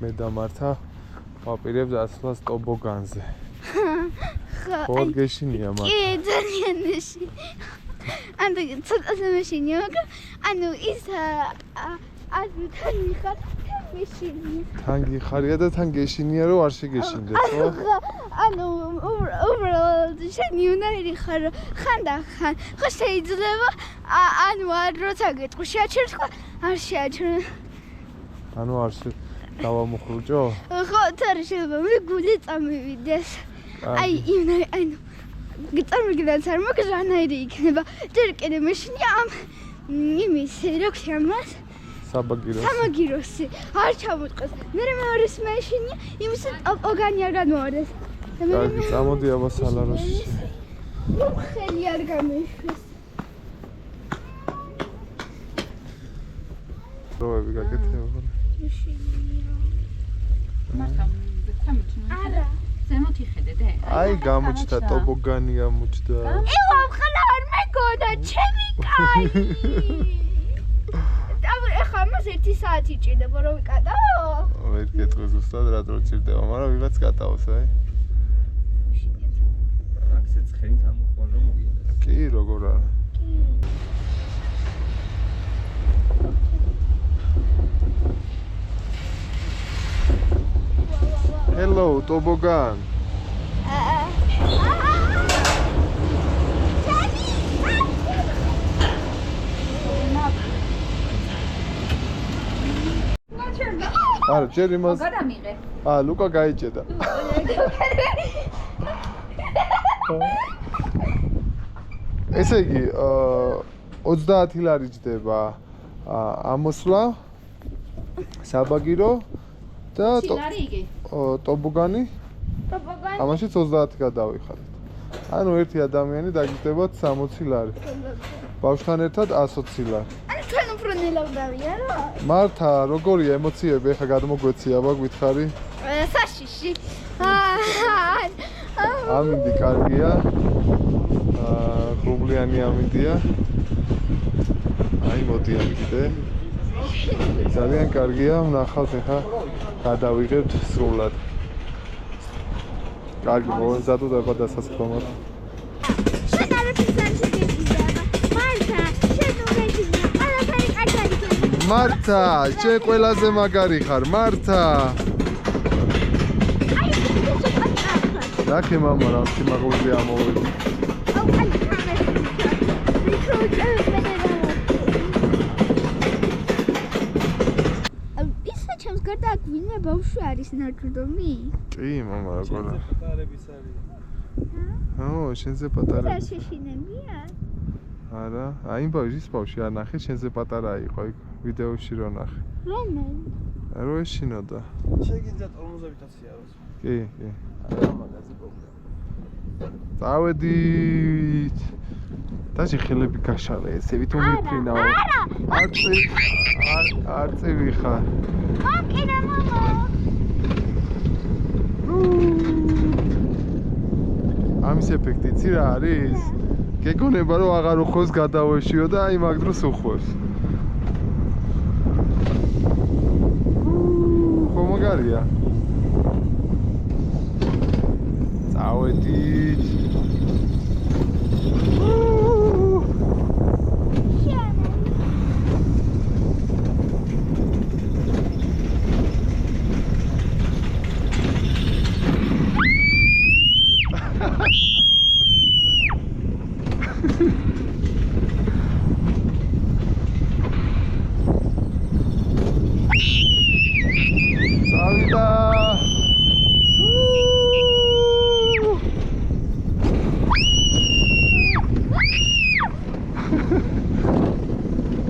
მე და მართა ვაპირებთ ასვლას ტობოგანზე. ხო, გეშინია მართა. კი, ძალიან მეშინია. ანუ ცოტაზე მეშინია, მაგრამ ანუ ის ანუ თან მიხარ მეშინია. თან გიხარია და თან გეშინია რომ არ შეგეშინდეს, ხო? ანუ უბრალოდ შენი უნარი ხარ ხანდახან. ხო შეიძლება ანუ არ როცა გეტყვი შეაჩერს ხო არ შეაჩერს. ანუ არ დავამოხრუჭო? ხო, თორე შეიძლება მე გული წამივიდეს. აი, ანუ გიწარმოგდანს არ მოგს რანაირი იქნება. ჯერ კიდე მეშინია ამ იმის რა ქვია მას? სამაგიროსი. არ ჩამოწყეს. მე მეორის მეშინია იმის ტოპოგანი არ განმოვარდეს. კარგი, წამოდი აბა სალაროში. ხელი არ გამეშვეს. როები გაკეთება. არა. ზემოთ იხედე? აი გამოჩნდა ტობოგანი გამოჩნდა. ევა ხლა არ მეგონა ჩემი კაი. ეხლა მას 1 საათი ჭირდება რომ ვიკატაო? ვერ გეტყვი ზუსტად რა დრო ჭირდება, მაგრამ ვიღაც კატაოს, აი. აქცეც ხენით ამოყვან რომ მოგიდეს. კი, როგორ არა. Hello, Tobogan. არა, ჯერ იმას. გადამიღე. ლუკა გაიჭედა. ესე იგი, 30 ლარი ჯდება ამოსვლა, საბაგირო და ტობოგანი. ამაშიც 30 გადავიხადეთ. ანუ ერთი ადამიანი დაგიჭდებათ 60 ლარი. ბავშვთან ერთად 120 ლარი. ანუ ჩვენ უფრო ნელავდავია რა? მართა, როგორია ემოციები? ეხლა გადმოგვეცია, აბა გითხარი. საშიში. ამინდი კარგია. გუბლიანი ამინდია. აი მოდიან კიდე. ძალიან კარგია, ვნახავთ ეხლა გადავიღებთ სრულად. კარგი, მოვეზადოთ აბა დასასრულებლად. შენ არ ფიქრობ მართა, შენ უგეშინია. ყველაფერი კარგად იქნება. მართა, შენ ყველაზე მაგარი ხარ, მართა. აი, ნახე მამა რა სიმაღლეზე ამოვედი. ისა ჩემს გარდა აქ ვინმე ბავშვი არის ნარკვდომი? კი, მამა, როგორ არა. პატარების არის. შენზე პატარა. რა შეშინებია? არა, აი იმ ბავშვის ბავშვი არ ნახე, შენზე პატარა იყო იქ ვიდეოში რო ნახე. რომელი? რო ეშინოდა. შეგიძლიათ 50-ით იაროს. კი, კი. არა, მაგაზე პრობლემა. წავედით. დაჟე ხელები გაშალე, ესე ვითომ მიფრინაო. არ წევი ხარ. მოკიდა მამა. ამის ეფექტი იცი რა არის? გეგონება რომ აღარ უხოს გადავეშიო და აი მაგ დროს უხოს. ხო მაგარია. წავედით.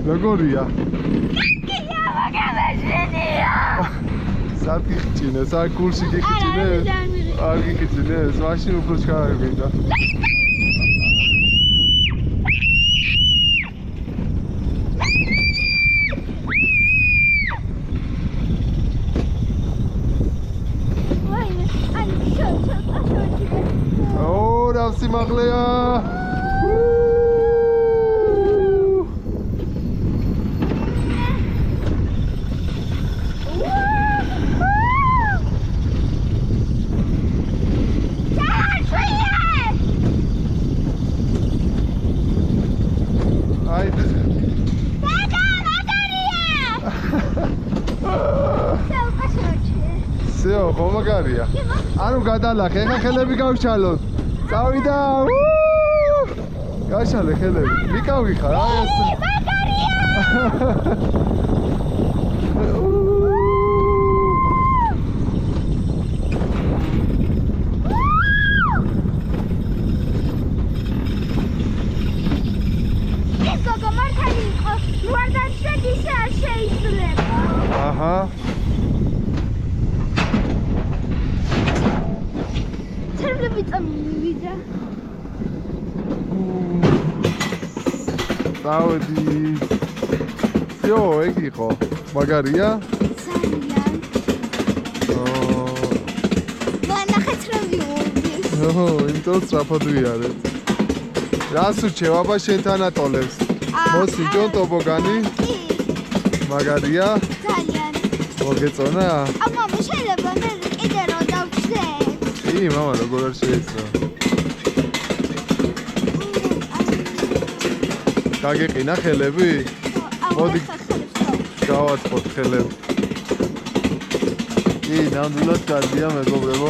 როგორია? სად გიხჭინეს? არ გულში გიხჭინეს? არ გიხჭინეს? მაშინ უფრო ჩქარებინდა. რა სიმაღლეა? всё, ხო მაგარია. ანუ გადალახე, ხა ხელები გავშალოთ. წავიდა. გაშალე ხელები. მიკავი ხარ, აი ეს. გოგო მართალი იყო. ვარდაცდეთ ისე არ შეიძლება. აჰა. ცერლები წამივიდა. დავედი. всё, ეგ იყო. მაგარია? ძალიან. ვანახეთ რა ვიუდის. იმიტომ სწრაფად ვიარეთ. რას ურჩევ აბა შენთან ატოლებს? მოსიჯონ ტობოგანი? კი, მაგარია? ძალიან. მოგეწონა? მამა შეიძლება მე კიდე რომ დავჩდე. კი, მამა როგორ არ შეიძლება. გაგეყინა ხელები? მოდი გავაწყოთ ხელები. კი, ნამდვილად კარგია მეგობრებო.